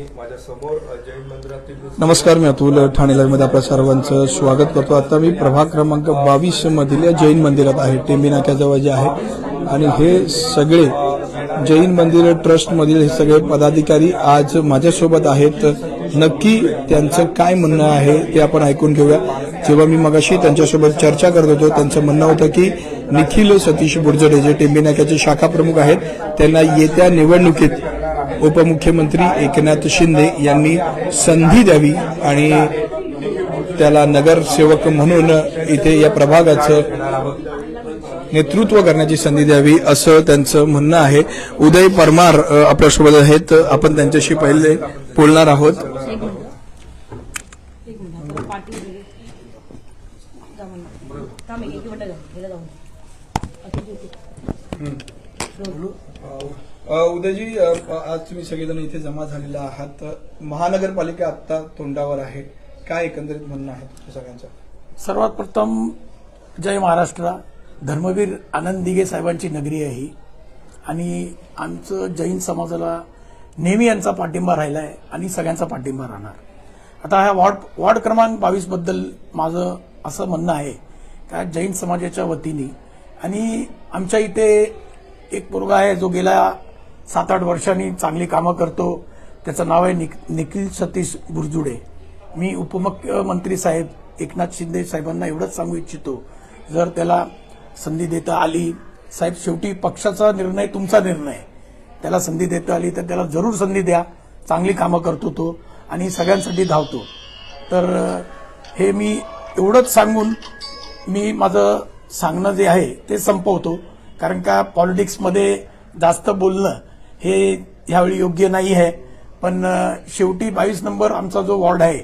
आणि माझ्या समोर जैन मंदिरातील नमस्कार, मी अतुल ठाणे लाईव्ह मध्ये आपल्या सर्वांचं स्वागत करतो। आता मी प्रभाग क्रमांक 22 मधील या जैन मंदिरात आहे, टेंबी नाक्याजवळ जे आहे, आणि हे सगळे जैन मंदिर ट्रस्ट मधील हे सगळे पदाधिकारी आज माझ्यासोबत आहेत। नक्की त्यांचं काय म्हणणं आहे ते आपण ऐकून घेऊया। जेव्हा मी मगाशी त्यांच्यासोबत चर्चा करत होतो, त्यांचं म्हणणं होतं की निखिल सतीश बुरजडे जे टेंबी नाक्याचे शाखा प्रमुख आहेत, त्यांना येत्या निवडणुकीत उपमुख्यमंत्री एकनाथ शिंदे यांनी संधी द्यावी आणि त्याला नगरसेवक म्हणून इथे या प्रभागाचं नेतृत्व करण्याची संधी द्यावी असं त्यांचं म्हणणं आहे। उदय परमार आपल्यासोबत आहेत, आपण त्यांच्याशी पहिले बोलणार आहोत। उदयजी, आज तुम्ही सगळेजण इथे जमा झालेला आहात। महानगरपालिका आता तोंडावर आहे, काय एकंदरीत म्हणणं आहे सगळ्यांचं? सर्वात प्रथम जय महाराष्ट्र। धर्मवीर आनंद दिघे साहेबांची नगरी आहे ही, आणि आमचं जैन समाजाला नेहमी यांचा पाठिंबा राहिला आहे आणि सगळ्यांचा पाठिंबा राहणार। आता ह्या वॉर्ड क्रमांक 22 बद्दल माझं असं म्हणणं आहे का जैन समाजाच्या वतीने, आणि आमच्या इथे एक मुलगा आहे जो गेल्या 7-8 वर्षांनी चांगली कामं करतो, त्याचं नाव आहे निखिल सतीश बुरजुडे। मी उपमुख्यमंत्री साहेब एकनाथ शिंदे साहेबांना एवढंच सांगू इच्छितो, जर त्याला संधी देता आली, साहेब शेवटी पक्षाचा निर्णय तुमचा निर्णय, त्याला संधी देता आली तर त्याला जरूर संधी द्या। चांगली कामं करतो तो आणि सगळ्यांसाठी धावतो। तर हे मी एवढंच सांगून मी माझं सांगणं जे आहे ते संपवतो, कारण का पॉलिटिक्समध्ये जास्त बोलणं हे ह्यावेळी योग्य नाही आहे। पण शेवटी 22 नंबर आमचा जो वॉर्ड आहे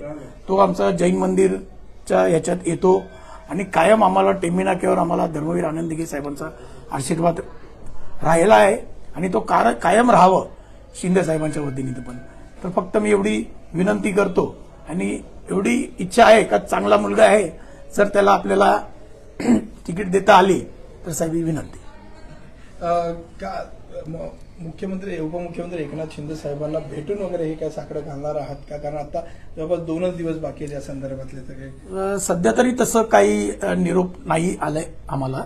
तो आमचा जैन मंदिरच्या ह्याच्यात येतो, आणि कायम आम्हाला टेंबी नाक्यावर आम्हाला धर्मवीर आनंद दिघे साहेबांचा आशीर्वाद राहिला आहे, आणि तो कायम राहावं शिंदे साहेबांच्या वतीने। पण तर फक्त मी एवढी विनंती करतो, आणि एवढी इच्छा आहे का चांगला मुलगा आहे, जर त्याला आपल्याला तिकीट देता आली तर साहेब ही विनंती। मुख्यमंत्री उपमुख्यमंत्री एकनाथ शिंदे साहेबांना भेटून वगैरे हे काय साकडं घालणार आहात का? कारण आता जवळपास 2च दिवस बाकी आहेत या संदर्भातले सगळे। सध्या तरी तसं काही निरोप नाही आलाय आम्हाला,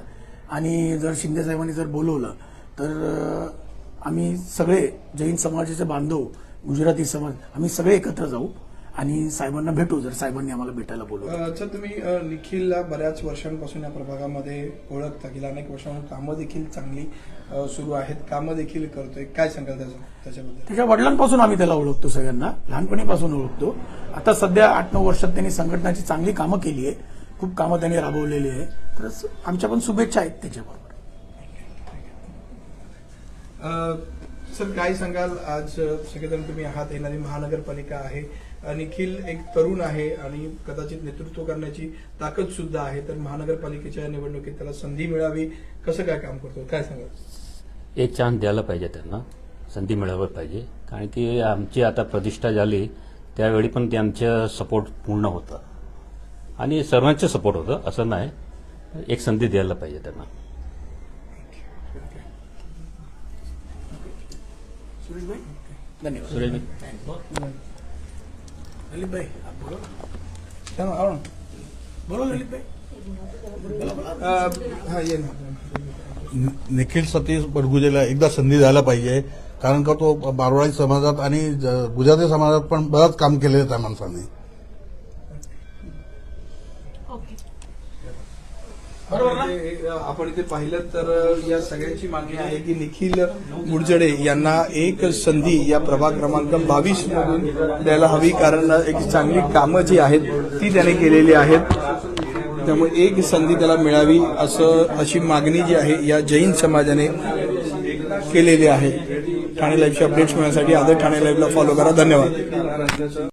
आणि जर शिंदे साहेबांनी जर बोलवलं तर आम्ही सगळे जैन समाजाचे बांधव, गुजराती समाज, आम्ही सगळे एकत्र जाऊ आणि साहेबांना भेटू, जर साहेबांनी आम्हाला भेटायला बोलवलं। सर, तुम्ही निखिलला बऱ्याच वर्षांपासून या प्रभागामध्ये ओळखता, गेल्या अनेक वर्षांपासून कामं देखील चांगली सुरू आहेत, कामं देखील करतोय, काय सांगाल त्याच्याबद्दल? त्याच्या वडिलांपासून आम्ही त्याला ओळखतो, सगळ्यांना लहानपणीपासून ओळखतो। आता सध्या 8-9 वर्षात त्यांनी संघटनाची चांगली कामं केली आहे, खूप कामं त्यांनी राबवलेली आहे, तर आमच्या पण शुभेच्छा आहेत त्याच्याबरोबर। सर, काय सांगाल, आज सगळेजण तुम्ही आहात, येणारी महानगरपालिका आहे, निखिल एक तरुण आहे आणि कदाचित नेतृत्व करण्याची ताकद सुद्धा आहे, तर महानगरपालिकेच्या निवडणुकीत त्याला संधी मिळावी, कसं काय काम करतो, काय सांगाल? एक चान्स द्यायला पाहिजे, त्यांना संधी मिळायला पाहिजे, कारण की आमची आता प्रतिष्ठा झाली त्यावेळी पण त्यांचं सपोर्ट पूर्ण होतं आणि सर्वांचं सपोर्ट होतं, असं नाही, एक संधी द्यायला पाहिजे त्यांना। सुरेश भाई, धन्यवाद। सुरेश भाई, ललित भाई, आप बोलो, बोलो ललित भाई। निखिल सतीश बुरजुडेला एकदा संधी द्यायला पाहिजे, कारण का तो मारवाडी समाजात आणि गुजराती समाजात पण बरंच काम केलेलं आहे त्या माणसाने। आपण इथे पाहिलं तर या सगळ्यांची मागणी आहे की निखिल बुरजडे यांना एक संधी या प्रभाग क्रमांक 22 मधून द्यायला हवी, कारण एक चांगली कामं जी आहेत ती त्याने केलेली आहेत, त्यामुळे एक संधी त्याला मिळावी अशी मागणी जी आहे या जैन समाजाने केलेली आहे। ठाणे लाईव्हचे अपडेट्स मिळण्यासाठी आदर ठाणे लाईव्हला फॉलो करा। धन्यवाद।